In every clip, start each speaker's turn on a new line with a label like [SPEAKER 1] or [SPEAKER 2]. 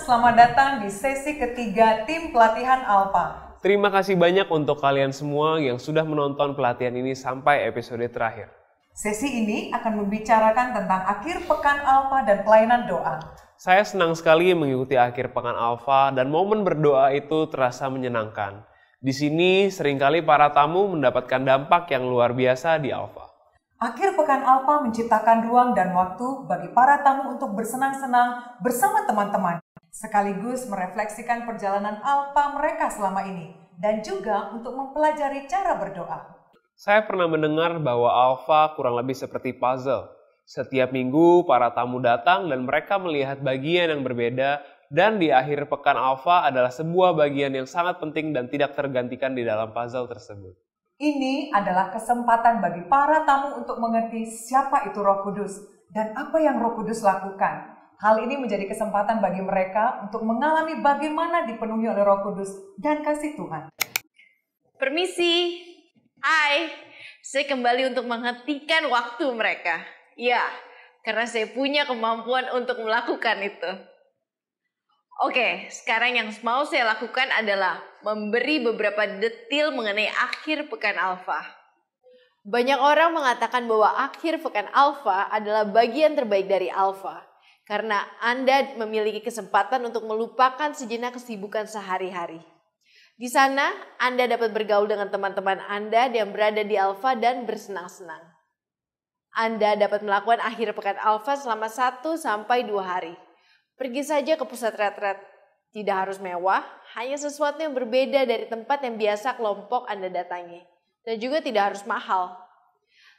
[SPEAKER 1] selamat datang di sesi ketiga tim pelatihan Alpha.
[SPEAKER 2] Terima kasih banyak untuk kalian semua yang sudah menonton pelatihan ini sampai episode terakhir.
[SPEAKER 1] Sesi ini akan membicarakan tentang akhir pekan Alpha dan pelayanan doa.
[SPEAKER 2] Saya senang sekali mengikuti akhir pekan Alpha dan momen berdoa itu terasa menyenangkan. Di sini seringkali para tamu mendapatkan dampak yang luar biasa di Alpha.
[SPEAKER 1] Akhir pekan Alpha menciptakan ruang dan waktu bagi para tamu untuk bersenang-senang bersama teman-teman, sekaligus merefleksikan perjalanan Alpha mereka selama ini, dan juga untuk mempelajari cara berdoa.
[SPEAKER 2] Saya pernah mendengar bahwa Alpha kurang lebih seperti puzzle. Setiap minggu para tamu datang dan mereka melihat bagian yang berbeda, dan di akhir pekan Alpha adalah sebuah bagian yang sangat penting dan tidak tergantikan di dalam puzzle tersebut.
[SPEAKER 1] Ini adalah kesempatan bagi para tamu untuk mengerti siapa itu Roh Kudus dan apa yang Roh Kudus lakukan. Hal ini menjadi kesempatan bagi mereka untuk mengalami bagaimana dipenuhi oleh Roh Kudus dan kasih Tuhan.
[SPEAKER 3] Permisi, hai, saya kembali untuk menghentikan waktu mereka. Ya, karena saya punya kemampuan untuk melakukan itu. Oke, sekarang yang mau saya lakukan adalah memberi beberapa detail mengenai akhir pekan Alpha. Banyak orang mengatakan bahwa akhir pekan Alpha adalah bagian terbaik dari Alpha, karena Anda memiliki kesempatan untuk melupakan sejenak kesibukan sehari-hari. Di sana, Anda dapat bergaul dengan teman-teman Anda yang berada di Alpha dan bersenang-senang. Anda dapat melakukan akhir pekan Alpha selama 1-2 hari. Pergi saja ke pusat retret. Tidak harus mewah, hanya sesuatu yang berbeda dari tempat yang biasa kelompok Anda datangi. Dan juga tidak harus mahal.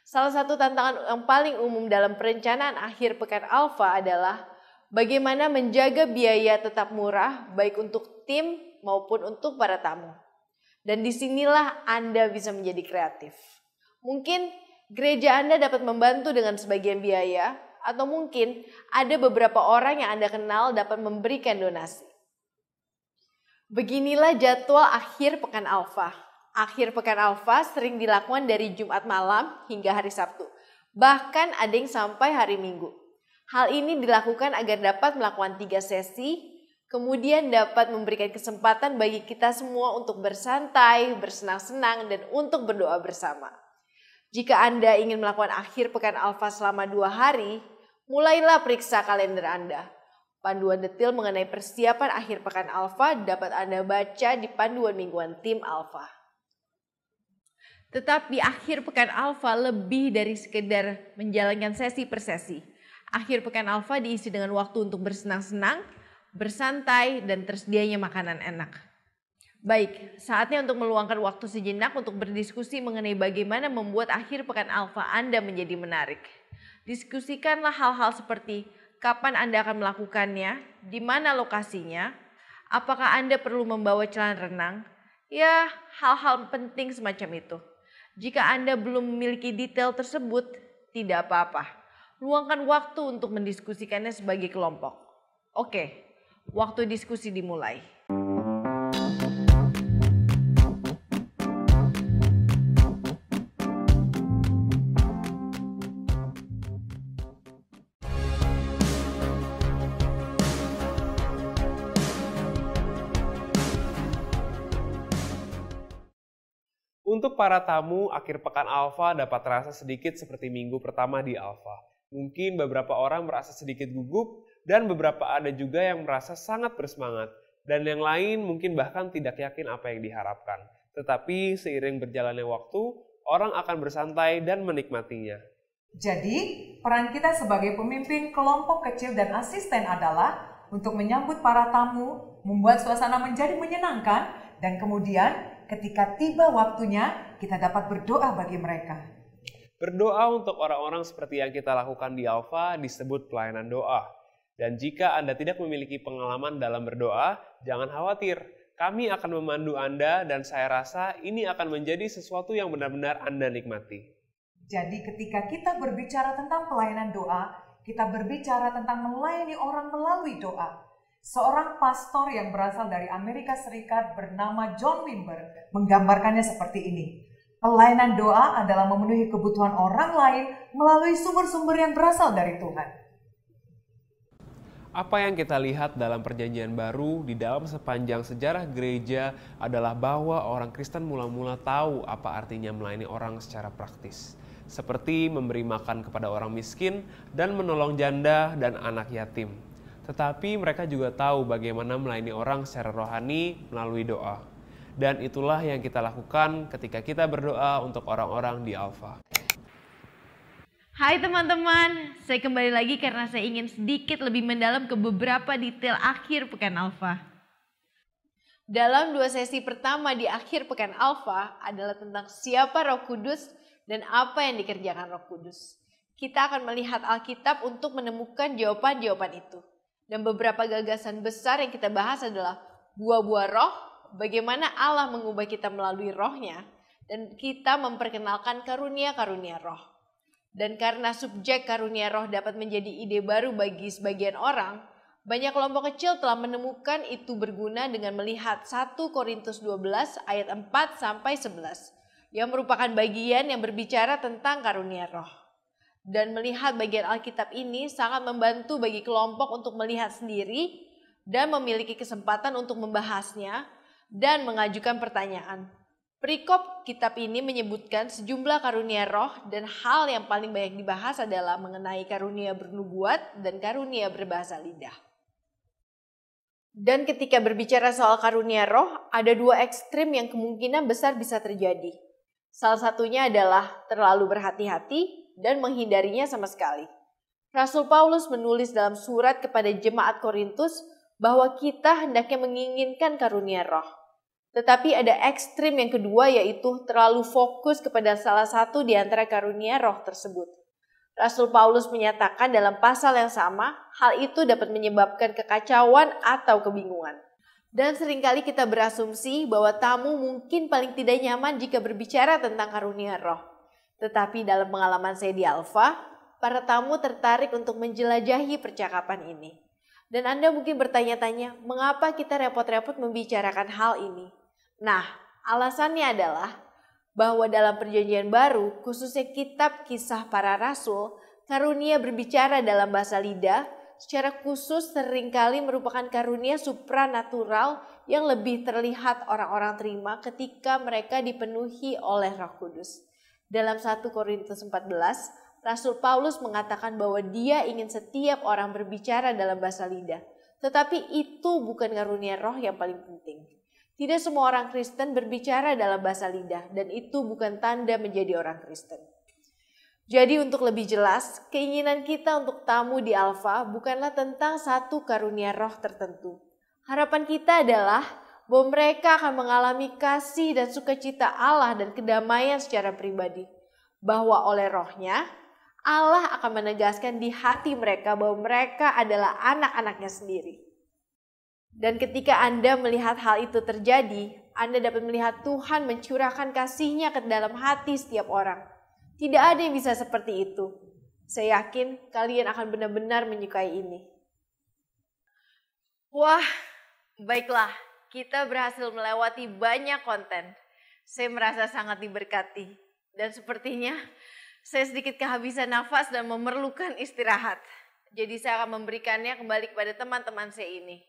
[SPEAKER 3] Salah satu tantangan yang paling umum dalam perencanaan akhir pekan Alpha adalah bagaimana menjaga biaya tetap murah baik untuk tim maupun untuk para tamu. Dan disinilah Anda bisa menjadi kreatif. Mungkin gereja Anda dapat membantu dengan sebagian biaya, atau mungkin ada beberapa orang yang Anda kenal dapat memberikan donasi. Beginilah jadwal akhir pekan Alpha. Akhir pekan Alpha sering dilakukan dari Jumat malam hingga hari Sabtu. Bahkan ada yang sampai hari Minggu. Hal ini dilakukan agar dapat melakukan 3 sesi, kemudian dapat memberikan kesempatan bagi kita semua untuk bersantai, bersenang-senang, dan untuk berdoa bersama. Jika Anda ingin melakukan akhir pekan Alpha selama 2 hari, mulailah periksa kalender Anda. Panduan detail mengenai persiapan akhir pekan Alpha dapat Anda baca di panduan mingguan tim Alpha. Tetapi akhir pekan Alpha lebih dari sekedar menjalankan sesi per sesi. Akhir pekan Alpha diisi dengan waktu untuk bersenang-senang, bersantai, dan tersedianya makanan enak. Baik, saatnya untuk meluangkan waktu sejenak untuk berdiskusi mengenai bagaimana membuat akhir pekan Alpha Anda menjadi menarik. Diskusikanlah hal-hal seperti kapan Anda akan melakukannya, di mana lokasinya, apakah Anda perlu membawa celana renang, ya hal-hal penting semacam itu. Jika Anda belum memiliki detail tersebut, tidak apa-apa. Luangkan waktu untuk mendiskusikannya sebagai kelompok. Oke, waktu diskusi dimulai.
[SPEAKER 2] Untuk para tamu, akhir pekan Alpha dapat terasa sedikit seperti minggu pertama di Alpha. Mungkin beberapa orang merasa sedikit gugup dan beberapa ada juga yang merasa sangat bersemangat. Dan yang lain mungkin bahkan tidak yakin apa yang diharapkan. Tetapi seiring berjalannya waktu, orang akan bersantai dan menikmatinya.
[SPEAKER 1] Jadi, peran kita sebagai pemimpin kelompok kecil dan asisten adalah untuk menyambut para tamu, membuat suasana menjadi menyenangkan, dan kemudian ketika tiba waktunya, kita dapat berdoa bagi mereka.
[SPEAKER 2] Berdoa untuk orang-orang seperti yang kita lakukan di Alpha disebut pelayanan doa. Dan jika Anda tidak memiliki pengalaman dalam berdoa, jangan khawatir. Kami akan memandu Anda dan saya rasa ini akan menjadi sesuatu yang benar-benar Anda nikmati.
[SPEAKER 1] Jadi ketika kita berbicara tentang pelayanan doa, kita berbicara tentang melayani orang melalui doa. Seorang pastor yang berasal dari Amerika Serikat bernama John Wimber menggambarkannya seperti ini. Pelayanan doa adalah memenuhi kebutuhan orang lain melalui sumber-sumber yang berasal dari Tuhan.
[SPEAKER 2] Apa yang kita lihat dalam Perjanjian Baru di dalam sepanjang sejarah gereja adalah bahwa orang Kristen mula-mula tahu apa artinya melayani orang secara praktis. Seperti memberi makan kepada orang miskin dan menolong janda dan anak yatim. Tetapi mereka juga tahu bagaimana melayani orang secara rohani melalui doa. Dan itulah yang kita lakukan ketika kita berdoa untuk orang-orang di Alpha.
[SPEAKER 3] Hai teman-teman, saya kembali lagi karena saya ingin sedikit lebih mendalam ke beberapa detail akhir Pekan Alpha. Dalam 2 sesi pertama di akhir Pekan Alpha adalah tentang siapa Roh Kudus dan apa yang dikerjakan Roh Kudus. Kita akan melihat Alkitab untuk menemukan jawaban-jawaban itu. Dan beberapa gagasan besar yang kita bahas adalah buah-buah roh, bagaimana Allah mengubah kita melalui rohnya, dan kita memperkenalkan karunia-karunia roh. Dan karena subjek karunia roh dapat menjadi ide baru bagi sebagian orang, banyak kelompok kecil telah menemukan itu berguna dengan melihat 1 Korintus 12 ayat 4-11 yang merupakan bagian yang berbicara tentang karunia roh. Dan melihat bagian Alkitab ini sangat membantu bagi kelompok untuk melihat sendiri dan memiliki kesempatan untuk membahasnya dan mengajukan pertanyaan. Perikop kitab ini menyebutkan sejumlah karunia roh dan hal yang paling banyak dibahas adalah mengenai karunia bernubuat dan karunia berbahasa lidah. Dan ketika berbicara soal karunia roh, ada 2 ekstrim yang kemungkinan besar bisa terjadi. Salah satunya adalah terlalu berhati-hati dan menghindarinya sama sekali. Rasul Paulus menulis dalam surat kepada jemaat Korintus bahwa kita hendaknya menginginkan karunia roh. Tetapi ada ekstrim yang kedua, yaitu terlalu fokus kepada salah satu di antara karunia roh tersebut. Rasul Paulus menyatakan dalam pasal yang sama, hal itu dapat menyebabkan kekacauan atau kebingungan. Dan seringkali kita berasumsi bahwa tamu mungkin paling tidak nyaman jika berbicara tentang karunia roh. Tetapi dalam pengalaman saya di Alpha, para tamu tertarik untuk menjelajahi percakapan ini. Dan Anda mungkin bertanya-tanya, mengapa kita repot-repot membicarakan hal ini? Nah, alasannya adalah bahwa dalam Perjanjian Baru, khususnya kitab Kisah Para Rasul, karunia berbicara dalam bahasa lidah secara khusus seringkali merupakan karunia supranatural yang lebih terlihat orang-orang terima ketika mereka dipenuhi oleh Roh Kudus. Dalam 1 Korintus 14, Rasul Paulus mengatakan bahwa dia ingin setiap orang berbicara dalam bahasa lidah. Tetapi itu bukan karunia roh yang paling penting. Tidak semua orang Kristen berbicara dalam bahasa lidah dan itu bukan tanda menjadi orang Kristen. Jadi untuk lebih jelas, keinginan kita untuk tamu di Alpha bukanlah tentang satu karunia roh tertentu. Harapan kita adalah bahwa mereka akan mengalami kasih dan sukacita Allah dan kedamaian secara pribadi. Bahwa oleh rohnya, Allah akan menegaskan di hati mereka bahwa mereka adalah anak-anaknya sendiri. Dan ketika Anda melihat hal itu terjadi, Anda dapat melihat Tuhan mencurahkan kasih-Nya ke dalam hati setiap orang. Tidak ada yang bisa seperti itu. Saya yakin kalian akan benar-benar menyukai ini. Wah, baiklah. Kita berhasil melewati banyak konten. Saya merasa sangat diberkati. Dan sepertinya saya sedikit kehabisan nafas dan memerlukan istirahat. Jadi saya akan memberikannya kembali kepada teman-teman saya ini.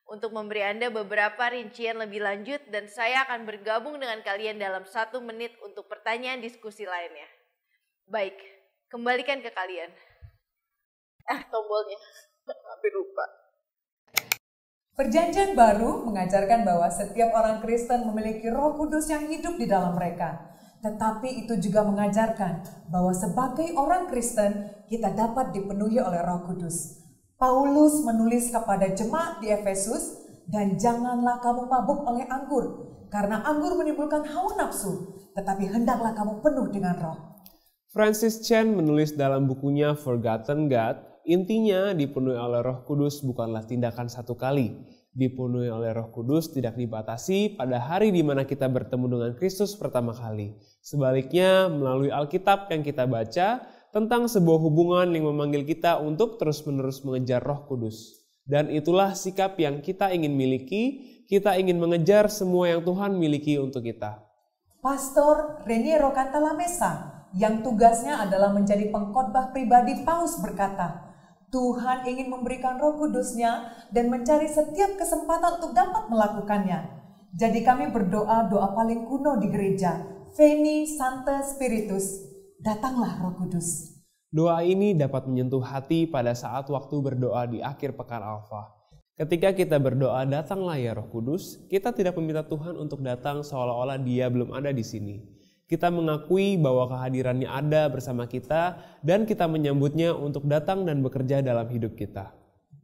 [SPEAKER 3] Untuk memberi Anda beberapa rincian lebih lanjut dan saya akan bergabung dengan kalian dalam 1 menit untuk pertanyaan diskusi lainnya. Baik, kembalikan ke kalian. Tombolnya, hampir lupa.
[SPEAKER 1] Perjanjian Baru mengajarkan bahwa setiap orang Kristen memiliki Roh Kudus yang hidup di dalam mereka. Tetapi itu juga mengajarkan bahwa sebagai orang Kristen kita dapat dipenuhi oleh Roh Kudus. Paulus menulis kepada jemaat di Efesus, dan janganlah kamu mabuk oleh anggur, karena anggur menimbulkan hawa nafsu, tetapi hendaklah kamu penuh dengan roh.
[SPEAKER 2] Francis Chan menulis dalam bukunya Forgotten God, intinya dipenuhi oleh Roh Kudus bukanlah tindakan satu kali. Dipenuhi oleh Roh Kudus tidak dibatasi pada hari di mana kita bertemu dengan Kristus pertama kali. Sebaliknya, melalui Alkitab yang kita baca, tentang sebuah hubungan yang memanggil kita untuk terus-menerus mengejar Roh Kudus. Dan itulah sikap yang kita ingin miliki, kita ingin mengejar semua yang Tuhan miliki untuk kita.
[SPEAKER 1] Pastor Raniero Cantalamessa, yang tugasnya adalah menjadi pengkhotbah pribadi Paus, berkata, Tuhan ingin memberikan Roh Kudus-Nya dan mencari setiap kesempatan untuk dapat melakukannya. Jadi kami berdoa doa paling kuno di gereja, Veni Sancte Spiritus, datanglah Roh Kudus.
[SPEAKER 2] Doa ini dapat menyentuh hati pada saat waktu berdoa di akhir pekan Alfa. Ketika kita berdoa, datanglah ya Roh Kudus, kita tidak meminta Tuhan untuk datang seolah-olah Dia belum ada di sini. Kita mengakui bahwa kehadirannya ada bersama kita dan kita menyambutnya untuk datang dan bekerja dalam hidup kita.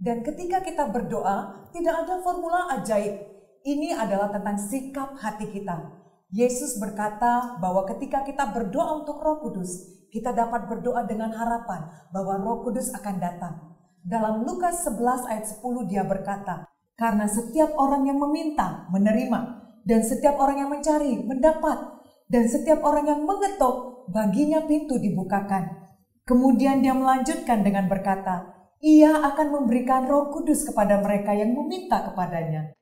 [SPEAKER 1] Dan ketika kita berdoa, tidak ada formula ajaib. Ini adalah tentang sikap hati kita. Yesus berkata bahwa ketika kita berdoa untuk Roh Kudus, kita dapat berdoa dengan harapan bahwa Roh Kudus akan datang. Dalam Lukas 11 ayat 10 dia berkata, karena setiap orang yang meminta, menerima, dan setiap orang yang mencari, mendapat, dan setiap orang yang mengetuk, baginya pintu dibukakan. Kemudian dia melanjutkan dengan berkata, Ia akan memberikan Roh Kudus kepada mereka yang meminta kepadanya.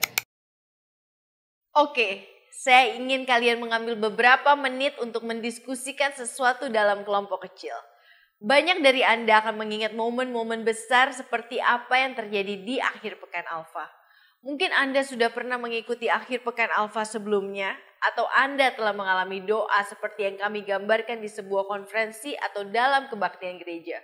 [SPEAKER 3] Oke, saya ingin kalian mengambil beberapa menit untuk mendiskusikan sesuatu dalam kelompok kecil. Banyak dari Anda akan mengingat momen-momen besar seperti apa yang terjadi di akhir pekan Alfa. Mungkin Anda sudah pernah mengikuti akhir pekan Alfa sebelumnya, atau Anda telah mengalami doa seperti yang kami gambarkan di sebuah konferensi atau dalam kebaktian gereja.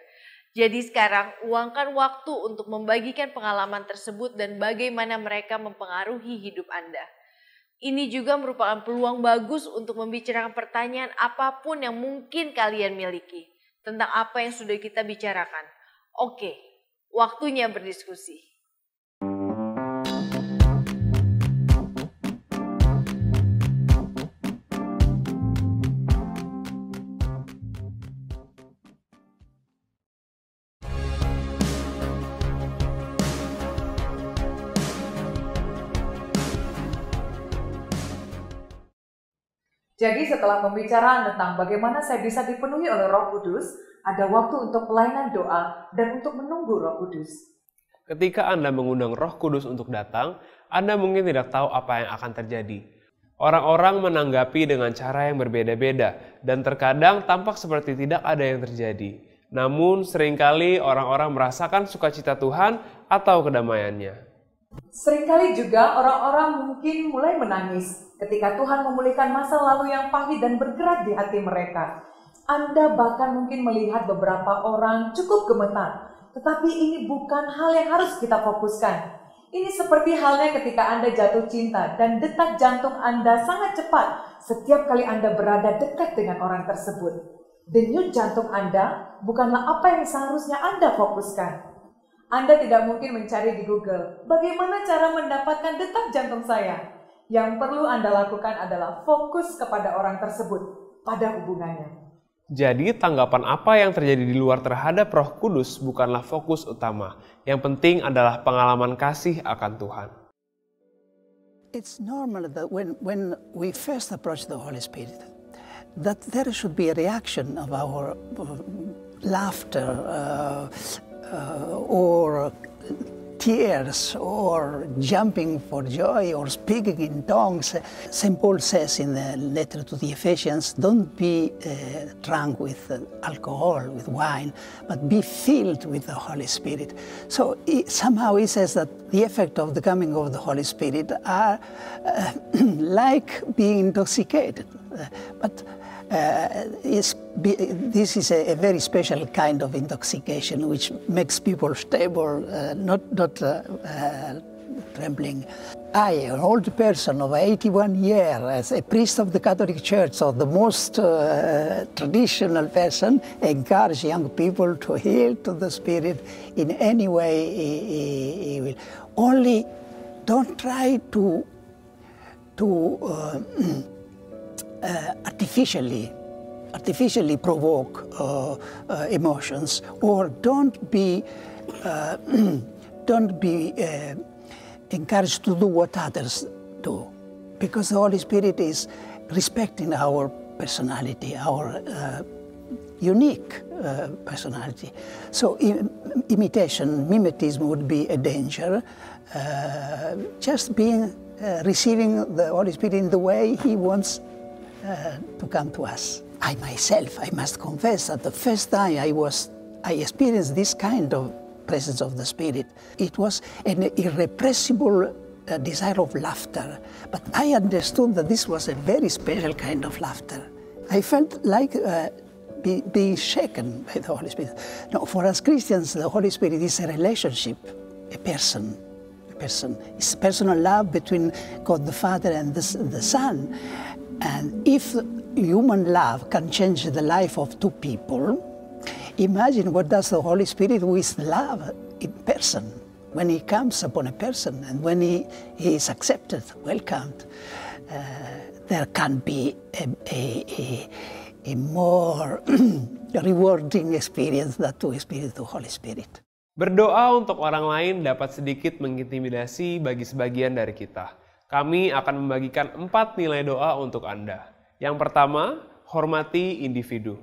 [SPEAKER 3] Jadi sekarang, luangkan waktu untuk membagikan pengalaman tersebut dan bagaimana mereka mempengaruhi hidup Anda. Ini juga merupakan peluang bagus untuk membicarakan pertanyaan apapun yang mungkin kalian miliki tentang apa yang sudah kita bicarakan. Oke, waktunya berdiskusi.
[SPEAKER 1] Jadi setelah pembicaraan tentang bagaimana saya bisa dipenuhi oleh Roh Kudus, ada waktu untuk pelayanan doa dan untuk menunggu Roh Kudus.
[SPEAKER 2] Ketika Anda mengundang Roh Kudus untuk datang, Anda mungkin tidak tahu apa yang akan terjadi. Orang-orang menanggapi dengan cara yang berbeda-beda dan terkadang tampak seperti tidak ada yang terjadi. Namun seringkali orang-orang merasakan sukacita Tuhan atau kedamaiannya.
[SPEAKER 1] Seringkali juga orang-orang mungkin mulai menangis ketika Tuhan memulihkan masa lalu yang pahit dan bergerak di hati mereka. Anda bahkan mungkin melihat beberapa orang cukup gemetar, tetapi ini bukan hal yang harus kita fokuskan. Ini seperti halnya ketika Anda jatuh cinta dan detak jantung Anda sangat cepat setiap kali Anda berada dekat dengan orang tersebut. Denyut jantung Anda bukanlah apa yang seharusnya Anda fokuskan. Anda tidak mungkin mencari di Google, bagaimana cara mendapatkan detak jantung saya? Yang perlu Anda lakukan adalah fokus kepada orang tersebut, pada hubungannya.
[SPEAKER 2] Jadi tanggapan apa yang terjadi di luar terhadap Roh Kudus bukanlah fokus utama. Yang penting adalah pengalaman kasih akan Tuhan.
[SPEAKER 4] It's normal that when we first approach the Holy Spirit, that there should be a reaction of our laughter, or tears, or jumping for joy, or speaking in tongues. St. Paul says in the letter to the Ephesians, don't be drunk with alcohol, with wine, but be filled with the Holy Spirit. So somehow he says that the effect of the coming of the Holy Spirit are like being intoxicated. This is a very special kind of intoxication which makes people stable, not trembling. I, an old person of 81 years, as a priest of the Catholic Church, or the most traditional person, encourage young people to yield to the Spirit in any way he will. Only don't try to artificially provoke emotions, or don't be encouraged to do what others do, because the Holy Spirit is respecting our personality, our unique personality. So imitation, mimetism would be a danger. Just being receiving the Holy Spirit in the way He wants to come to us. I myself, I must confess that the first time I experienced this kind of presence of the Spirit. It was an irrepressible desire of laughter. But I understood that this was a very special kind of laughter. I felt like being shaken by the Holy Spirit. No, for us Christians, the Holy Spirit is a relationship, a person. It's personal love between God the Father and the Son. And if human love can change the life of two people, imagine what does the Holy Spirit with love in person. When he comes upon a person and when he is accepted, welcomed, there can be a more rewarding experience than to experience the Holy Spirit.
[SPEAKER 2] Berdoa untuk orang lain dapat sedikit mengintimidasi bagi sebagian dari kita. Kami akan membagikan 4 nilai doa untuk Anda. Yang pertama, hormati individu.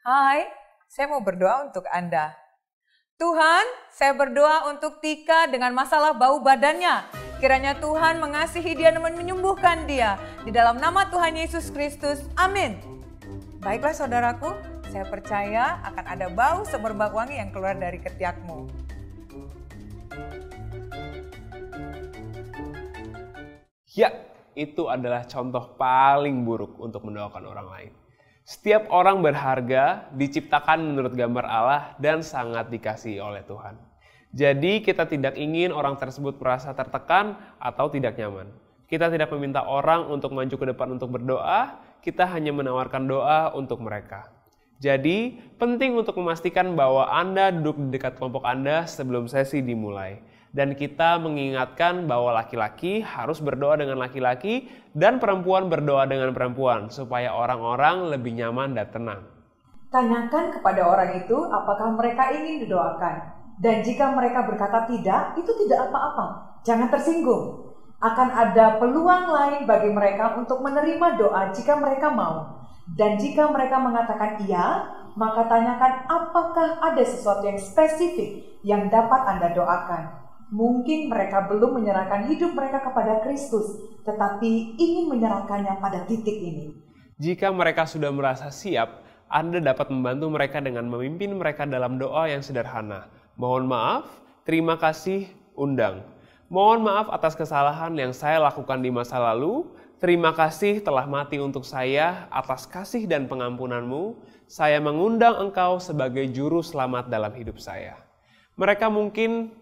[SPEAKER 1] Hai, saya mau berdoa untuk Anda. Tuhan, saya berdoa untuk Tika dengan masalah bau badannya. Kiranya Tuhan mengasihi dia dan menyembuhkan dia. Di dalam nama Tuhan Yesus Kristus, amin. Baiklah saudaraku, saya percaya akan ada bau semerbak wangi yang keluar dari ketiakmu.
[SPEAKER 2] Ya, itu adalah contoh paling buruk untuk mendoakan orang lain. Setiap orang berharga, diciptakan menurut gambar Allah dan sangat dikasihi oleh Tuhan. Jadi kita tidak ingin orang tersebut merasa tertekan atau tidak nyaman. Kita tidak meminta orang untuk maju ke depan untuk berdoa, kita hanya menawarkan doa untuk mereka. Jadi, penting untuk memastikan bahwa Anda duduk di dekat kelompok Anda sebelum sesi dimulai. Dan kita mengingatkan bahwa laki-laki harus berdoa dengan laki-laki dan perempuan berdoa dengan perempuan supaya orang-orang lebih nyaman dan tenang.
[SPEAKER 1] Tanyakan kepada orang itu apakah mereka ingin didoakan. Dan jika mereka berkata tidak, itu tidak apa-apa. Jangan tersinggung. Akan ada peluang lain bagi mereka untuk menerima doa jika mereka mau. Dan jika mereka mengatakan iya, maka tanyakan apakah ada sesuatu yang spesifik yang dapat Anda doakan. Mungkin mereka belum menyerahkan hidup mereka kepada Kristus, tetapi ingin menyerahkannya pada titik ini.
[SPEAKER 2] Jika mereka sudah merasa siap, Anda dapat membantu mereka dengan memimpin mereka dalam doa yang sederhana. Mohon maaf, terima kasih, undang. Mohon maaf atas kesalahan yang saya lakukan di masa lalu. Terima kasih telah mati untuk saya atas kasih dan pengampunanmu. Saya mengundang engkau sebagai juru selamat dalam hidup saya. Mereka mungkin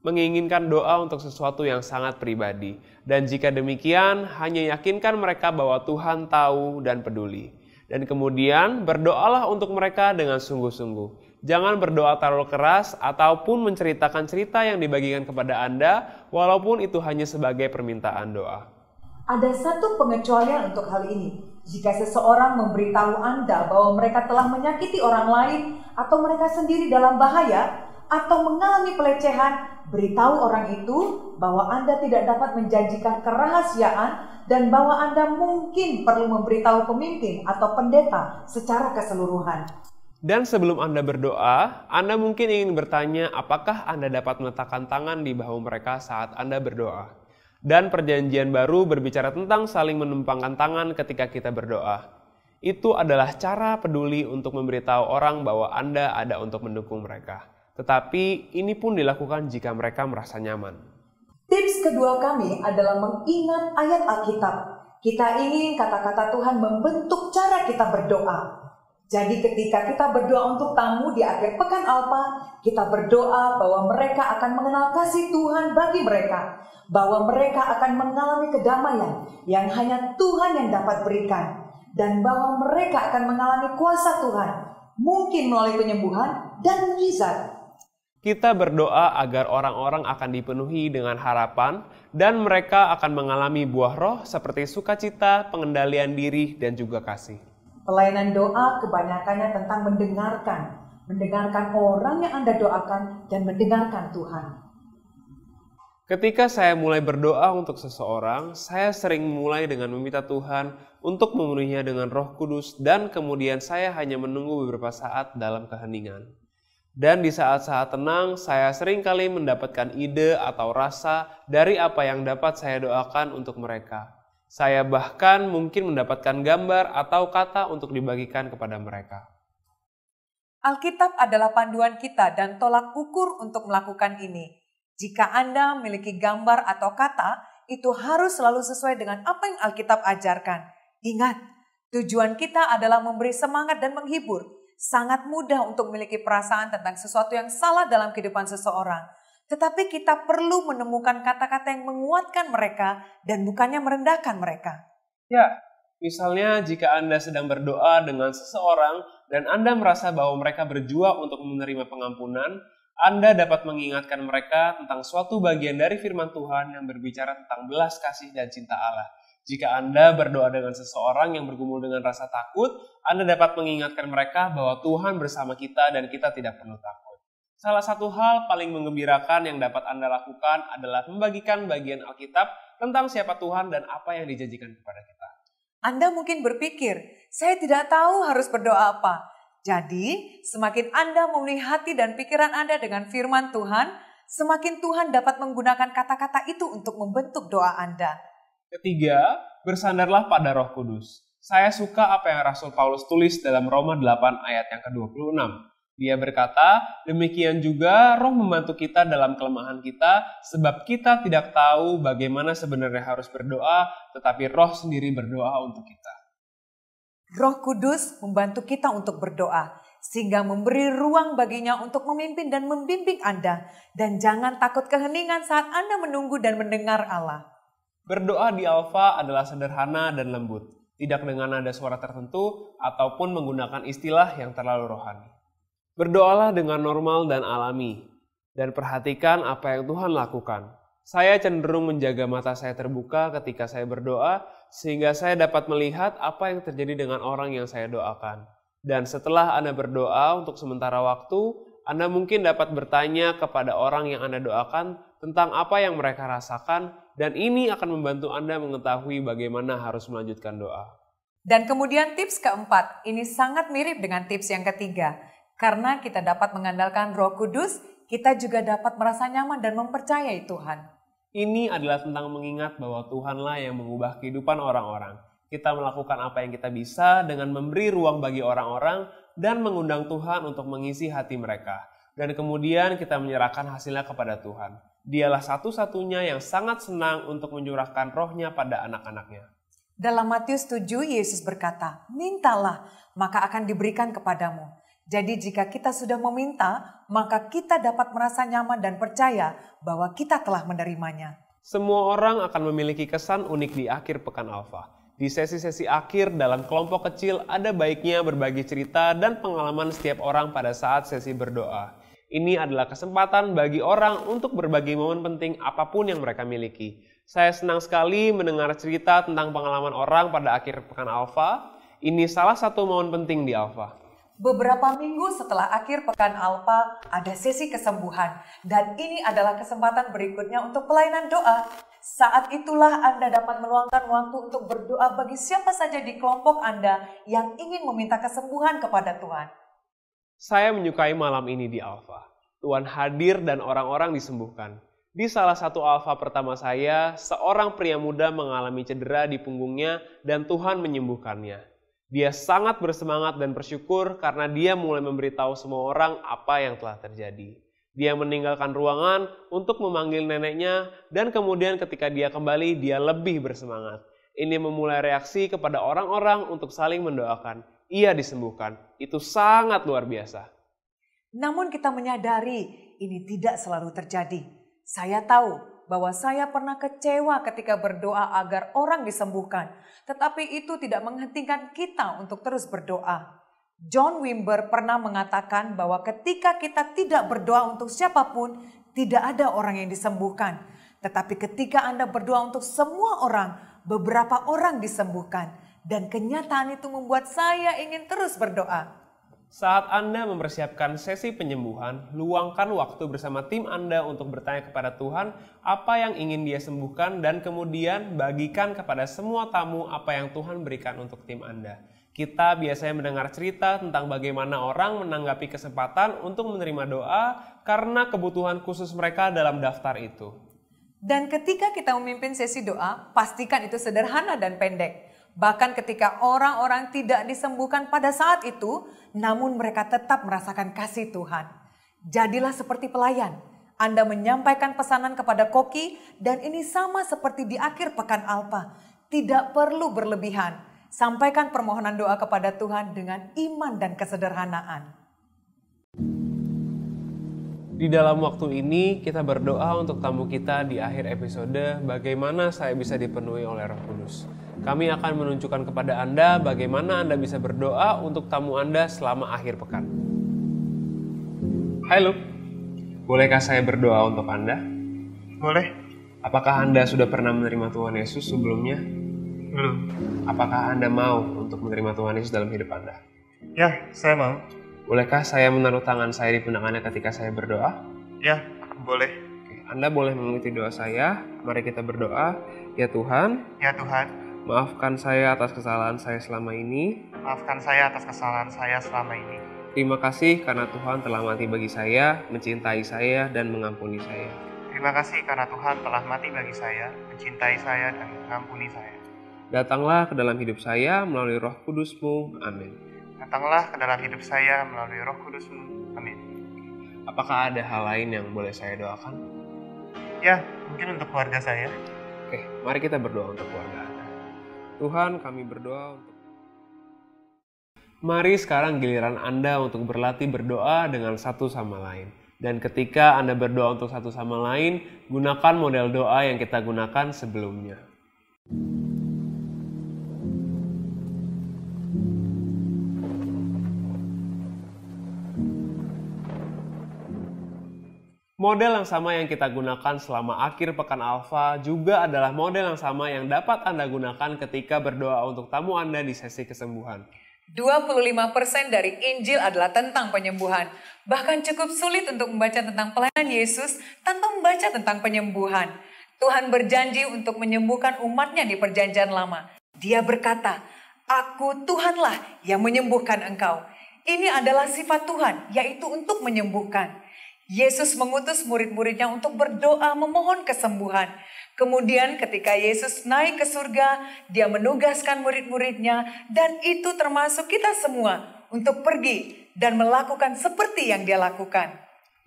[SPEAKER 2] menginginkan doa untuk sesuatu yang sangat pribadi. Dan jika demikian, hanya yakinkan mereka bahwa Tuhan tahu dan peduli. Dan kemudian berdoalah untuk mereka dengan sungguh-sungguh. Jangan berdoa terlalu keras ataupun menceritakan cerita yang dibagikan kepada Anda, walaupun itu hanya sebagai permintaan doa.
[SPEAKER 1] Ada satu pengecualian untuk hal ini. Jika seseorang memberitahu Anda bahwa mereka telah menyakiti orang lain atau mereka sendiri dalam bahaya atau mengalami pelecehan, beritahu orang itu bahwa Anda tidak dapat menjanjikan kerahasiaan dan bahwa Anda mungkin perlu memberitahu pemimpin atau pendeta secara keseluruhan.
[SPEAKER 2] Dan sebelum Anda berdoa, Anda mungkin ingin bertanya apakah Anda dapat meletakkan tangan di bahu mereka saat Anda berdoa. Dan perjanjian baru berbicara tentang saling menumpangkan tangan ketika kita berdoa. Itu adalah cara peduli untuk memberitahu orang bahwa Anda ada untuk mendukung mereka. Tetapi ini pun dilakukan jika mereka merasa nyaman.
[SPEAKER 1] Tips kedua kami adalah mengingat ayat Alkitab. Kita ingin kata-kata Tuhan membentuk cara kita berdoa. Jadi ketika kita berdoa untuk tamu di akhir pekan Alfa, kita berdoa bahwa mereka akan mengenal kasih Tuhan bagi mereka. Bahwa mereka akan mengalami kedamaian yang hanya Tuhan yang dapat berikan. Dan bahwa mereka akan mengalami kuasa Tuhan, mungkin melalui penyembuhan dan mujizat.
[SPEAKER 2] Kita berdoa agar orang-orang akan dipenuhi dengan harapan dan mereka akan mengalami buah roh seperti sukacita, pengendalian diri, dan juga kasih.
[SPEAKER 1] Pelayanan doa kebanyakannya tentang mendengarkan orang yang Anda doakan dan mendengarkan Tuhan.
[SPEAKER 2] Ketika saya mulai berdoa untuk seseorang, saya sering mulai dengan meminta Tuhan untuk memenuhinya dengan Roh Kudus dan kemudian saya hanya menunggu beberapa saat dalam keheningan. Dan di saat-saat tenang, saya sering kali mendapatkan ide atau rasa dari apa yang dapat saya doakan untuk mereka. Saya bahkan mungkin mendapatkan gambar atau kata untuk dibagikan kepada mereka.
[SPEAKER 1] Alkitab adalah panduan kita dan tolak ukur untuk melakukan ini. Jika Anda memiliki gambar atau kata, itu harus selalu sesuai dengan apa yang Alkitab ajarkan. Ingat, tujuan kita adalah memberi semangat dan menghibur. Sangat mudah untuk memiliki perasaan tentang sesuatu yang salah dalam kehidupan seseorang. Tetapi kita perlu menemukan kata-kata yang menguatkan mereka dan bukannya merendahkan mereka.
[SPEAKER 2] Ya, misalnya jika Anda sedang berdoa dengan seseorang dan Anda merasa bahwa mereka berjuang untuk menerima pengampunan, Anda dapat mengingatkan mereka tentang suatu bagian dari firman Tuhan yang berbicara tentang belas kasih dan cinta Allah. Jika Anda berdoa dengan seseorang yang bergumul dengan rasa takut, Anda dapat mengingatkan mereka bahwa Tuhan bersama kita dan kita tidak perlu takut. Salah satu hal paling menggembirakan yang dapat Anda lakukan adalah membagikan bagian Alkitab tentang siapa Tuhan dan apa yang dijanjikan kepada kita.
[SPEAKER 1] Anda mungkin berpikir, saya tidak tahu harus berdoa apa. Jadi, semakin Anda memenuhi hati dan pikiran Anda dengan firman Tuhan, semakin Tuhan dapat menggunakan kata-kata itu untuk membentuk doa Anda.
[SPEAKER 2] Ketiga, bersandarlah pada Roh Kudus. Saya suka apa yang Rasul Paulus tulis dalam Roma 8 ayat yang ke-26. Dia berkata, demikian juga Roh membantu kita dalam kelemahan kita, sebab kita tidak tahu bagaimana sebenarnya harus berdoa, tetapi Roh sendiri berdoa untuk kita.
[SPEAKER 1] Roh Kudus membantu kita untuk berdoa, sehingga memberi ruang baginya untuk memimpin dan membimbing Anda. Dan jangan takut keheningan saat Anda menunggu dan mendengar Allah.
[SPEAKER 2] Berdoa di Alfa adalah sederhana dan lembut, tidak dengan nada suara tertentu ataupun menggunakan istilah yang terlalu rohani. Berdoalah dengan normal dan alami, dan perhatikan apa yang Tuhan lakukan. Saya cenderung menjaga mata saya terbuka ketika saya berdoa, sehingga saya dapat melihat apa yang terjadi dengan orang yang saya doakan. Dan setelah Anda berdoa untuk sementara waktu, Anda mungkin dapat bertanya kepada orang yang Anda doakan tentang apa yang mereka rasakan, dan ini akan membantu Anda mengetahui bagaimana harus melanjutkan doa.
[SPEAKER 1] Dan kemudian tips keempat, ini sangat mirip dengan tips yang ketiga. Karena kita dapat mengandalkan Roh Kudus, kita juga dapat merasa nyaman dan mempercayai Tuhan.
[SPEAKER 2] Ini adalah tentang mengingat bahwa Tuhanlah yang mengubah kehidupan orang-orang. Kita melakukan apa yang kita bisa dengan memberi ruang bagi orang-orang dan mengundang Tuhan untuk mengisi hati mereka. Dan kemudian kita menyerahkan hasilnya kepada Tuhan. Dialah satu-satunya yang sangat senang untuk mencurahkan rohnya pada anak-anaknya.
[SPEAKER 1] Dalam Matius 7, Yesus berkata, mintalah, maka akan diberikan kepadamu. Jadi jika kita sudah meminta, maka kita dapat merasa nyaman dan percaya bahwa kita telah menerimanya.
[SPEAKER 2] Semua orang akan memiliki kesan unik di akhir pekan Alfa. Di sesi-sesi akhir dalam kelompok kecil ada baiknya berbagi cerita dan pengalaman setiap orang pada saat sesi berdoa. Ini adalah kesempatan bagi orang untuk berbagi momen penting apapun yang mereka miliki. Saya senang sekali mendengar cerita tentang pengalaman orang pada akhir pekan Alfa. Ini salah satu momen penting di Alfa.
[SPEAKER 1] Beberapa minggu setelah akhir pekan Alfa, ada sesi kesembuhan. Dan ini adalah kesempatan berikutnya untuk pelayanan doa. Saat itulah Anda dapat meluangkan waktu untuk berdoa bagi siapa saja di kelompok Anda yang ingin meminta kesembuhan kepada Tuhan.
[SPEAKER 2] Saya menyukai malam ini di Alfa. Tuhan hadir dan orang-orang disembuhkan. Di salah satu Alfa pertama saya, seorang pria muda mengalami cedera di punggungnya dan Tuhan menyembuhkannya. Dia sangat bersemangat dan bersyukur karena dia mulai memberitahu semua orang apa yang telah terjadi. Dia meninggalkan ruangan untuk memanggil neneknya dan kemudian ketika dia kembali dia lebih bersemangat. Ini memulai reaksi kepada orang-orang untuk saling mendoakan. Ia disembuhkan. Itu sangat luar biasa.
[SPEAKER 1] Namun kita menyadari ini tidak selalu terjadi. Saya tahu bahwa saya pernah kecewa ketika berdoa agar orang disembuhkan. Tetapi itu tidak menghentikan kita untuk terus berdoa. John Wimber pernah mengatakan bahwa ketika kita tidak berdoa untuk siapapun, tidak ada orang yang disembuhkan. Tetapi ketika Anda berdoa untuk semua orang, beberapa orang disembuhkan. Dan kenyataan itu membuat saya ingin terus berdoa.
[SPEAKER 2] Saat Anda mempersiapkan sesi penyembuhan, luangkan waktu bersama tim Anda untuk bertanya kepada Tuhan apa yang ingin Dia sembuhkan dan kemudian bagikan kepada semua tamu apa yang Tuhan berikan untuk tim Anda. Kita biasanya mendengar cerita tentang bagaimana orang menanggapi kesempatan untuk menerima doa karena kebutuhan khusus mereka dalam daftar itu.
[SPEAKER 1] Dan ketika kita memimpin sesi doa, pastikan itu sederhana dan pendek. Bahkan ketika orang-orang tidak disembuhkan pada saat itu, namun mereka tetap merasakan kasih Tuhan. Jadilah seperti pelayan. Anda menyampaikan pesanan kepada koki dan ini sama seperti di akhir pekan Alfa. Tidak perlu berlebihan. Sampaikan permohonan doa kepada Tuhan dengan iman dan kesederhanaan.
[SPEAKER 2] Di dalam waktu ini kita berdoa untuk tamu kita di akhir episode bagaimana saya bisa dipenuhi oleh Roh Kudus. Kami akan menunjukkan kepada Anda bagaimana Anda bisa berdoa untuk tamu Anda selama akhir pekan. Hai Luke, bolehkah saya berdoa untuk Anda?
[SPEAKER 5] Boleh.
[SPEAKER 2] Apakah Anda sudah pernah menerima Tuhan Yesus sebelumnya?
[SPEAKER 5] Belum.
[SPEAKER 2] Apakah Anda mau untuk menerima Tuhan Yesus dalam hidup Anda?
[SPEAKER 5] Ya, saya mau.
[SPEAKER 2] Bolehkah saya menaruh tangan saya di pundak ketika saya berdoa?
[SPEAKER 5] Ya, boleh.
[SPEAKER 2] Anda boleh mengikuti doa saya. Mari kita berdoa. Ya Tuhan.
[SPEAKER 5] Ya Tuhan.
[SPEAKER 2] Maafkan saya atas kesalahan saya selama ini.
[SPEAKER 5] Maafkan saya atas kesalahan saya selama ini.
[SPEAKER 2] Terima kasih karena Tuhan telah mati bagi saya, mencintai saya, dan mengampuni saya.
[SPEAKER 5] Terima kasih karena Tuhan telah mati bagi saya, mencintai saya, dan mengampuni saya.
[SPEAKER 2] Datanglah ke dalam hidup saya melalui Roh Kudus-Mu. Amin.
[SPEAKER 5] Datanglah ke dalam hidup saya melalui Roh Kudus-Mu. Amin.
[SPEAKER 2] Apakah ada hal lain yang boleh saya doakan?
[SPEAKER 5] Ya, mungkin untuk keluarga saya.
[SPEAKER 2] Oke, mari kita berdoa untuk keluarga Anda. Tuhan, kami berdoa untuk... Mari sekarang giliran Anda untuk berlatih berdoa dengan satu sama lain. Dan ketika Anda berdoa untuk satu sama lain, gunakan model doa yang kita gunakan sebelumnya. Model yang sama yang kita gunakan selama akhir pekan Alfa juga adalah model yang sama yang dapat Anda gunakan ketika berdoa untuk tamu Anda di sesi kesembuhan.
[SPEAKER 1] 25% dari Injil adalah tentang penyembuhan. Bahkan cukup sulit untuk membaca tentang pelayanan Yesus tanpa membaca tentang penyembuhan. Tuhan berjanji untuk menyembuhkan umatnya di perjanjian lama. Dia berkata, "Aku Tuhanlah yang menyembuhkan engkau." Ini adalah sifat Tuhan, yaitu untuk menyembuhkan. Yesus mengutus murid-muridnya untuk berdoa memohon kesembuhan. Kemudian ketika Yesus naik ke surga, dia menugaskan murid-muridnya dan itu termasuk kita semua untuk pergi dan melakukan seperti yang dia lakukan.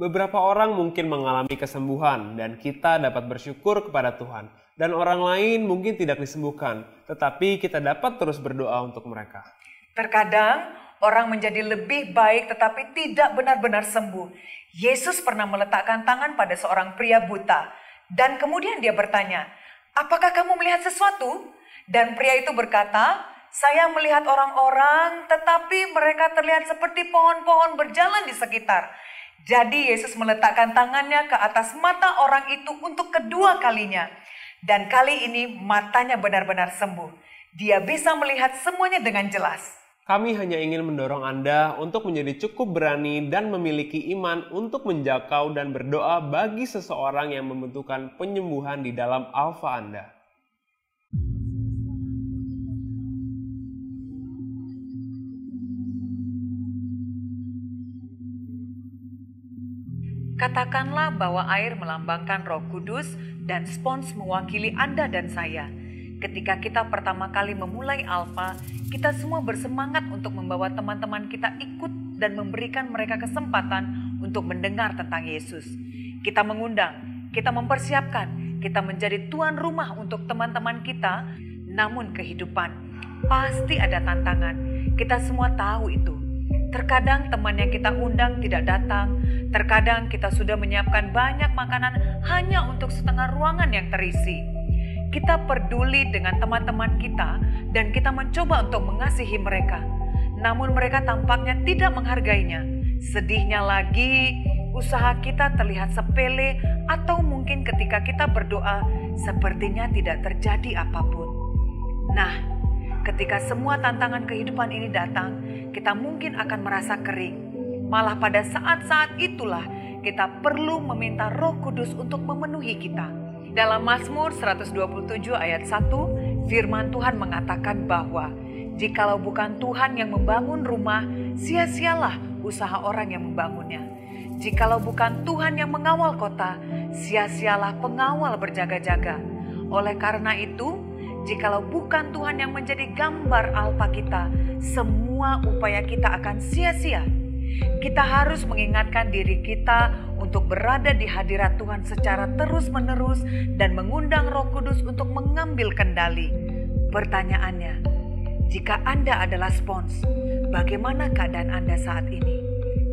[SPEAKER 2] Beberapa orang mungkin mengalami kesembuhan dan kita dapat bersyukur kepada Tuhan. Dan orang lain mungkin tidak disembuhkan, tetapi kita dapat terus berdoa untuk mereka.
[SPEAKER 1] Terkadang orang menjadi lebih baik tetapi tidak benar-benar sembuh. Yesus pernah meletakkan tangan pada seorang pria buta dan kemudian dia bertanya, "Apakah kamu melihat sesuatu?" Dan pria itu berkata, "Saya melihat orang-orang tetapi mereka terlihat seperti pohon-pohon berjalan di sekitar." Jadi Yesus meletakkan tangannya ke atas mata orang itu untuk kedua kalinya. Dan kali ini matanya benar-benar sembuh. Dia bisa melihat semuanya dengan jelas.
[SPEAKER 2] Kami hanya ingin mendorong Anda untuk menjadi cukup berani dan memiliki iman untuk menjangkau dan berdoa bagi seseorang yang membutuhkan penyembuhan di dalam Alfa Anda.
[SPEAKER 1] Katakanlah bahwa air melambangkan Roh Kudus dan spons mewakili Anda dan saya. Ketika kita pertama kali memulai Alfa, kita semua bersemangat untuk membawa teman-teman kita ikut dan memberikan mereka kesempatan untuk mendengar tentang Yesus. Kita mengundang, kita mempersiapkan, kita menjadi tuan rumah untuk teman-teman kita. Namun kehidupan pasti ada tantangan. Kita semua tahu itu. Terkadang teman yang kita undang tidak datang. Terkadang kita sudah menyiapkan banyak makanan hanya untuk setengah ruangan yang terisi. Kita peduli dengan teman-teman kita dan kita mencoba untuk mengasihi mereka. Namun mereka tampaknya tidak menghargainya. Sedihnya lagi, usaha kita terlihat sepele atau mungkin ketika kita berdoa sepertinya tidak terjadi apapun. Nah, ketika semua tantangan kehidupan ini datang, kita mungkin akan merasa kering. Malah pada saat-saat itulah kita perlu meminta Roh Kudus untuk memenuhi kita. Dalam Mazmur 127 ayat 1, firman Tuhan mengatakan bahwa jikalau bukan Tuhan yang membangun rumah, sia-sialah usaha orang yang membangunnya. Jikalau bukan Tuhan yang mengawal kota, sia-sialah pengawal berjaga-jaga. Oleh karena itu, Jikalau bukan Tuhan yang menjadi gambar alfa kita, semua upaya kita akan sia-sia. Kita harus mengingatkan diri kita untuk berada di hadirat Tuhan secara terus-menerus dan mengundang Roh Kudus untuk mengambil kendali. Pertanyaannya, jika Anda adalah spons, bagaimana keadaan Anda saat ini?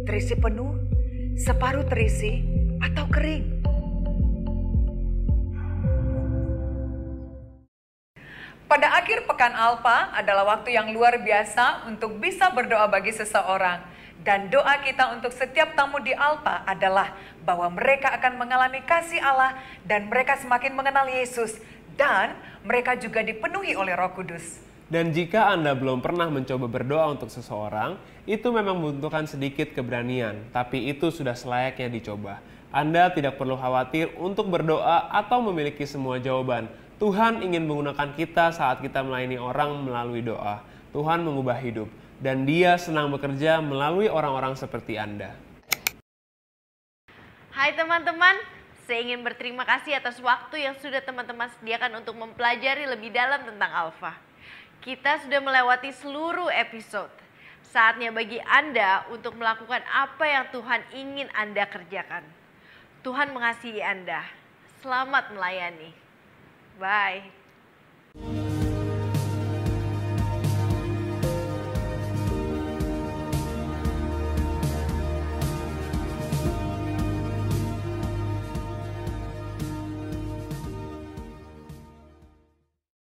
[SPEAKER 1] Terisi penuh, separuh terisi, atau kering? Pada akhir pekan Alfa adalah waktu yang luar biasa untuk bisa berdoa bagi seseorang. Dan doa kita untuk setiap tamu di Alfa adalah bahwa mereka akan mengalami kasih Allah dan mereka semakin mengenal Yesus. Dan mereka juga dipenuhi oleh Roh Kudus.
[SPEAKER 2] Dan jika Anda belum pernah mencoba berdoa untuk seseorang, itu memang membutuhkan sedikit keberanian, tapi itu sudah selayaknya dicoba. Anda tidak perlu khawatir untuk berdoa atau memiliki semua jawaban. Tuhan ingin menggunakan kita saat kita melayani orang melalui doa. Tuhan mengubah hidup, dan Dia senang bekerja melalui orang-orang seperti Anda.
[SPEAKER 3] Hai teman-teman, saya ingin berterima kasih atas waktu yang sudah teman-teman sediakan untuk mempelajari lebih dalam tentang Alfa. Kita sudah melewati seluruh episode. Saatnya bagi Anda untuk melakukan apa yang Tuhan ingin Anda kerjakan. Tuhan mengasihi Anda. Selamat melayani. Bye.